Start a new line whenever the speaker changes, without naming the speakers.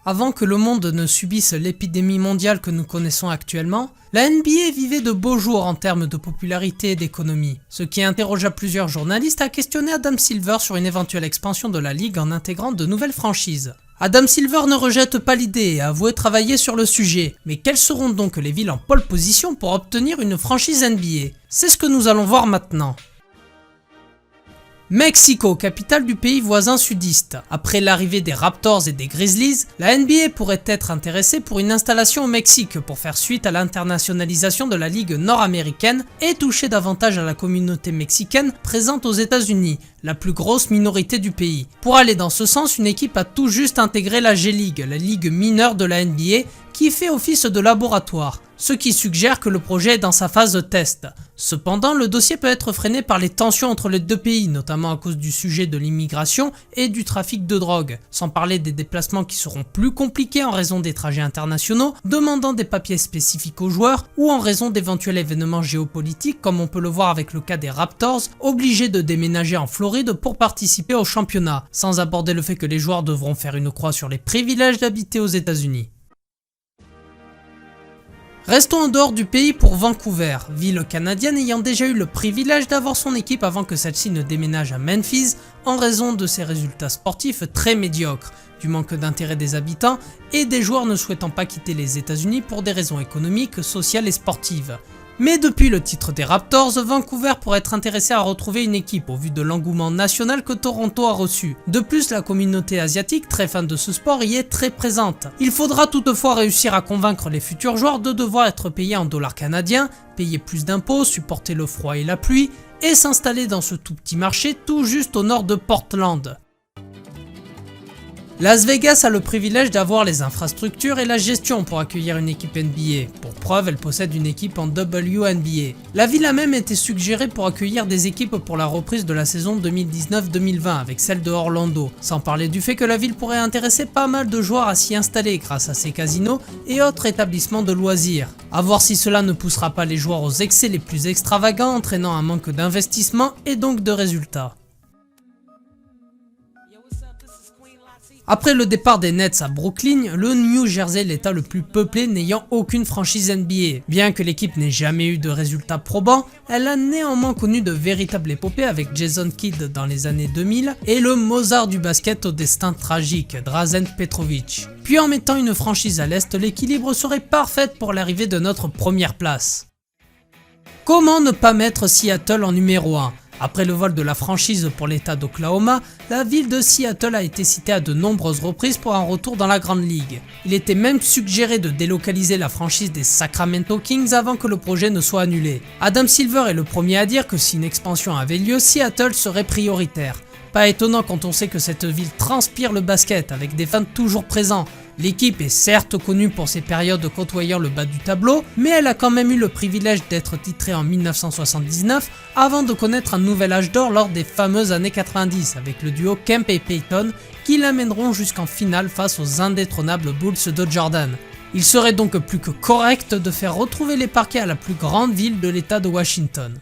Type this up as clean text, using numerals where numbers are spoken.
Avant que le monde ne subisse l'épidémie mondiale que nous connaissons actuellement, la NBA vivait de beaux jours en termes de popularité et d'économie, ce qui interrogea plusieurs journalistes à questionner Adam Silver sur une éventuelle expansion de la ligue en intégrant de nouvelles franchises. Adam Silver ne rejette pas l'idée et a avoué travailler sur le sujet, mais quelles seront donc les villes en pole position pour obtenir une franchise NBA? C'est ce que nous allons voir maintenant. Mexico, capitale du pays voisin sudiste. Après l'arrivée des Raptors et des Grizzlies, la NBA pourrait être intéressée pour une installation au Mexique pour faire suite à l'internationalisation de la ligue nord-américaine et toucher davantage à la communauté mexicaine présente aux États-Unis, la plus grosse minorité du pays. Pour aller dans ce sens, une équipe a tout juste intégré la G-League, la ligue mineure de la NBA, qui fait office de laboratoire, ce qui suggère que le projet est dans sa phase de test. Cependant, le dossier peut être freiné par les tensions entre les deux pays, notamment à cause du sujet de l'immigration et du trafic de drogue, sans parler des déplacements qui seront plus compliqués en raison des trajets internationaux, demandant des papiers spécifiques aux joueurs, ou en raison d'éventuels événements géopolitiques comme on peut le voir avec le cas des Raptors, obligés de déménager en Floride pour participer au championnat, sans aborder le fait que les joueurs devront faire une croix sur les privilèges d'habiter aux États-Unis. Restons en dehors du pays pour Vancouver, ville canadienne ayant déjà eu le privilège d'avoir son équipe avant que celle-ci ne déménage à Memphis en raison de ses résultats sportifs très médiocres, du manque d'intérêt des habitants et des joueurs ne souhaitant pas quitter les États-Unis pour des raisons économiques, sociales et sportives. Mais depuis le titre des Raptors, Vancouver pourrait être intéressé à retrouver une équipe au vu de l'engouement national que Toronto a reçu. De plus, la communauté asiatique, très fan de ce sport, y est très présente. Il faudra toutefois réussir à convaincre les futurs joueurs de devoir être payés en dollars canadiens, payer plus d'impôts, supporter le froid et la pluie, et s'installer dans ce tout petit marché tout juste au nord de Portland. Las Vegas a le privilège d'avoir les infrastructures et la gestion pour accueillir une équipe NBA. Pour preuve, elle possède une équipe en WNBA. La ville a même été suggérée pour accueillir des équipes pour la reprise de la saison 2019-2020 avec celle de Orlando, sans parler du fait que la ville pourrait intéresser pas mal de joueurs à s'y installer grâce à ses casinos et autres établissements de loisirs. A voir si cela ne poussera pas les joueurs aux excès les plus extravagants, entraînant un manque d'investissement et donc de résultats. Après le départ des Nets à Brooklyn, le New Jersey est l'état le plus peuplé n'ayant aucune franchise NBA. Bien que l'équipe n'ait jamais eu de résultats probants, elle a néanmoins connu de véritables épopées avec Jason Kidd dans les années 2000 et le Mozart du basket au destin tragique, Drazen Petrovic. Puis en mettant une franchise à l'Est, l'équilibre serait parfait pour l'arrivée de notre première place. Comment ne pas mettre Seattle en numéro 1 ? Après le vol de la franchise pour l'état d'Oklahoma, la ville de Seattle a été citée à de nombreuses reprises pour un retour dans la Grande Ligue. Il était même suggéré de délocaliser la franchise des Sacramento Kings avant que le projet ne soit annulé. Adam Silver est le premier à dire que si une expansion avait lieu, Seattle serait prioritaire. Pas étonnant quand on sait que cette ville transpire le basket avec des fans toujours présents. L'équipe est certes connue pour ses périodes côtoyant le bas du tableau, mais elle a quand même eu le privilège d'être titrée en 1979 avant de connaître un nouvel âge d'or lors des fameuses années 90 avec le duo Kemp et Payton qui l'amèneront jusqu'en finale face aux indétrônables Bulls de Jordan. Il serait donc plus que correct de faire retrouver les parquets à la plus grande ville de l'état de Washington.